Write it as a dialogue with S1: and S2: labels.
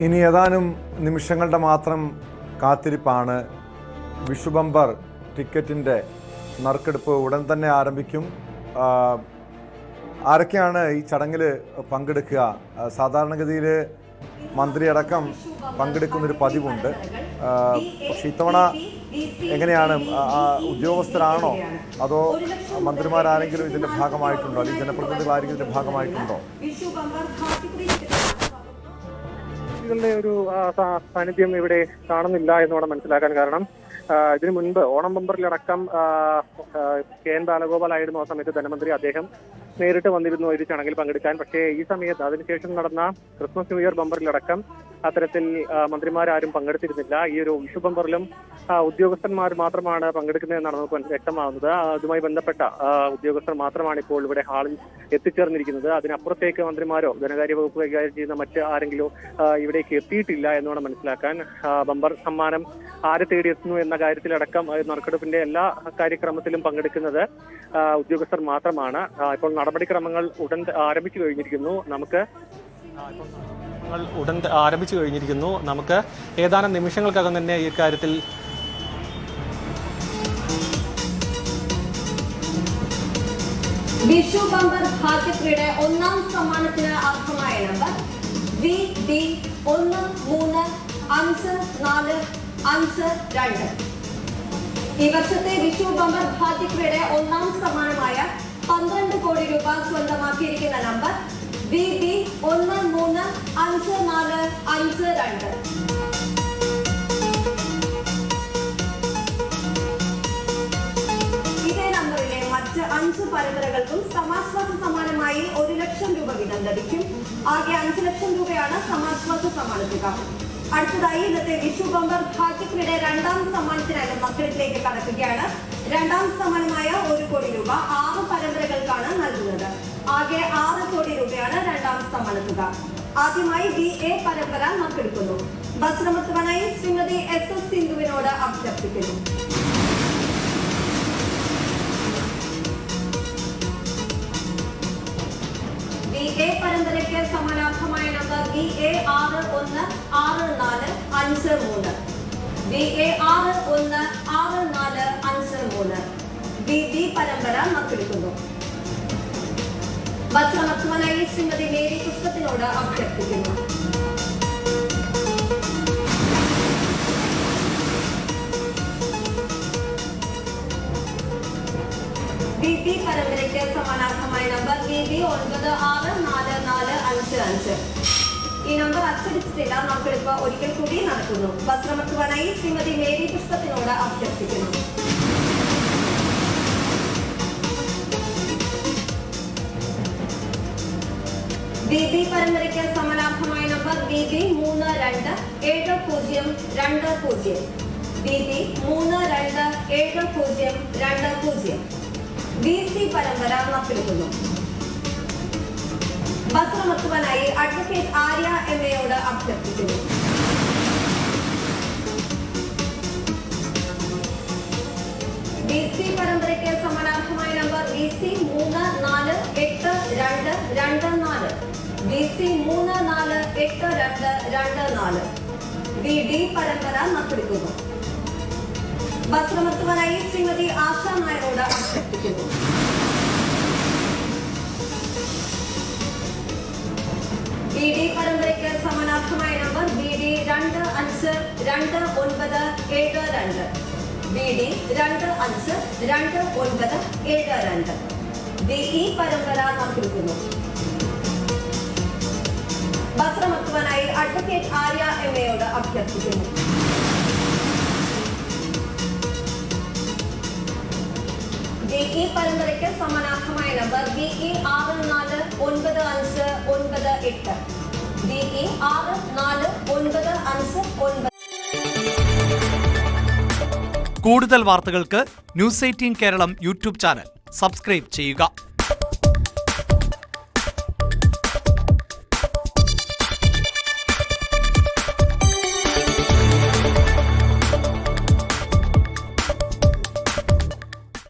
S1: ഇനി ഏതാനും നിമിഷങ്ങളുടെ മാത്രം കാത്തിരിപ്പാണ്. വിഷു ബമ്പർ ടിക്കറ്റിൻ്റെ നറുക്കെടുപ്പ് ഉടൻ തന്നെ ആരംഭിക്കും. ആരൊക്കെയാണ് ഈ ചടങ്ങിൽ പങ്കെടുക്കുക? സാധാരണഗതിയിൽ മന്ത്രിയടക്കം പങ്കെടുക്കുന്നൊരു പതിവുണ്ട്. പക്ഷെ ഇത്തവണ എങ്ങനെയാണ്? ഉദ്യോഗസ്ഥരാണോ അതോ മന്ത്രിമാരാരെങ്കിലും ഇതിൻ്റെ ഭാഗമായിട്ടുണ്ടോ, അല്ലെങ്കിൽ ജനപ്രതിനിധികൾ ആരെങ്കിലും ഇതിൻ്റെ ഭാഗമായിട്ടുണ്ടോ?
S2: ഒരു സാന്നിധ്യം ഇവിടെ കാണുന്നില്ല എന്ന് വേണം മനസ്സിലാക്കാൻ. കാരണം ഇതിനു മുൻപ് ഓണം ബമ്പറിലടക്കം KN ബാലഗോപാൽ ആയിരുന്നു ആ സമയത്ത് ധനമന്ത്രി. അദ്ദേഹം നേരിട്ട് വന്നിരുന്നു ഒരു ചടങ്ങിൽ പങ്കെടുക്കാൻ. പക്ഷേ ഈ സമയത്ത് അതിനുശേഷം നടന്ന ക്രിസ്മസ് ന്യൂ ഇയർ ബമ്പറിലടക്കം അത്തരത്തിൽ മന്ത്രിമാരാരും പങ്കെടുത്തിരുന്നില്ല. ഈ ഒരു വിഷു ബമ്പറിലും ഉദ്യോഗസ്ഥന്മാർ മാത്രമാണ് പങ്കെടുക്കുന്നതെന്നാണ് നമുക്ക് വ്യക്തമാകുന്നത്. അതുമായി ബന്ധപ്പെട്ട ഉദ്യോഗസ്ഥർ മാത്രമാണ് ഇപ്പോൾ ഇവിടെ ഹാളിൽ എത്തിച്ചേർന്നിരിക്കുന്നത്. അതിനപ്പുറത്തേക്ക് മന്ത്രിമാരോ ധനകാര്യ വകുപ്പ് കൈകാര്യം ചെയ്യുന്ന മറ്റ് ആരെങ്കിലോ ഇവിടേക്ക് എത്തിയിട്ടില്ല എന്നാണ് മനസ്സിലാക്കാൻ. ബമ്പർ സമ്മാനം ആരെ തേടിയെത്തുന്നു എന്ന കാര്യത്തിലടക്കം നറുക്കെടുപ്പിന്റെ എല്ലാ കാര്യക്രമത്തിലും പങ്കെടുക്കുന്നത് ഉദ്യോഗസ്ഥർ മാത്രമാണ്. ഇപ്പോൾ നടപടിക്രമങ്ങൾ ഉടൻ ആരംഭിച്ചു കഴിഞ്ഞിരിക്കുന്നു. നമുക്ക് ഏതാനും നിമിഷങ്ങൾക്കകം തന്നെ ഈ കാര്യത്തിൽ
S3: വിഷു ബമ്പർ ഭാഗ്യശ്രീയുടെ ഒന്നാം സമ്മാനത്തിന് അർഹമായ നമ്പർ VD135452. ഈ വർഷത്തെ വിഷു ബമ്പർ ഭാഗ്യശ്രീയുടെ ഒന്നാം സമ്മാനമായ 12 കോടി രൂപ സ്വന്തമാക്കിയിരിക്കുന്ന നമ്പർ VD135452. ഇതേ നമ്പറിലെ മറ്റ് 5 പരമ്പരകൾക്കും സമാശ്വാസ സമ്മാനമായി 1 ലക്ഷം രൂപ വീതം ലഭിക്കും. ആകെ 5 ലക്ഷം രൂപയാണ് സമാശ്വാസ സമ്മാനത്തുക. അടുത്തതായി ഇന്നത്തെ വിഷു ബമ്പർ ഭാഗ്യശ്രീയുടെ രണ്ടാം സമ്മാനത്തിനായി മക്കളിലേക്ക് കടക്കുകയാണ്. രണ്ടാം സമ്മാനമായ 1 കോടി രൂപ 6 പരമ്പരകൾക്കാണ് നൽകുന്നത്. ആകെ 6 കോടി രൂപയാണ് രണ്ടാം സമ്മാനത്തുക. ആദ്യമായി VA പരമ്പര നറുക്കെടുക്കുന്നു. ബസ് നമ്പർ ശ്രീമതി SS സിന്ധുവിനോട് അഭ്യർത്ഥിക്കുന്നു. VA പരമ്പരയ്ക്ക് സമാനാർഹമായ നമ്പർ VA616453. VA616453. BB പരമ്പര നറുക്കെടുക്കുന്നു. ബസ് നമ്പർ ശ്രീമതി മേരി പുഷ്പത്തിനോട് അഭ്യർത്ഥിക്കുന്നു. BB പരമ്പരയ്ക്ക് സമാനാർഹമായ നമ്പർ BB964455. ഈ നമ്പർ അച്ചടിച്ചിട്ടില്ല. നറുക്കെടുപ്പ് ഒരിക്കൽ കൂടി നടക്കുന്നു. ബസ് നമ്പർ ശ്രീമതി മേരി പുഷ്പത്തിനോട് അഭ്യർത്ഥിക്കുന്നു. BB പരമ്പരയ്ക്ക് സമാനാർഹമായ നമ്പർ BB327020. BB327020. BC പരമ്പര നറുക്കെടുക്കുന്നു. ബസ് നമ്പർ അഡ്വക്കേറ്റ് ആര്യ MAയോട് അഭ്യർത്ഥിക്കുന്നു. BC പരമ്പരയ്ക്ക് സമാനാർഹമായ നമ്പർ BC348224. BC348224. BD പരമ്പര നറുക്കെടുക്കുന്നു. ബസ് നമ്പർ ശ്രീമതി ആശ നായരോട് അഭ്യർത്ഥിക്കുന്നു. BD പരമ്പരയ്ക്ക് സമാനാർഹമായ നമ്പർ BD252972. BD252972. BE പരമ്പര നറുക്കെടുക്കുന്നു. ബസ് നമ്പർ അഡ്വക്കേറ്റ് ആര്യ MAയോട് അഭ്യർത്ഥിക്കുന്നു. BE പരമ്പരയ്ക്ക് സമാനാർഹമായ നമ്പർ BE649598. BE649598.
S4: കൂടുതൽ വാർത്തകൾക്ക് News 18 Keralam YouTube channel subscribe ചെയ്യുക.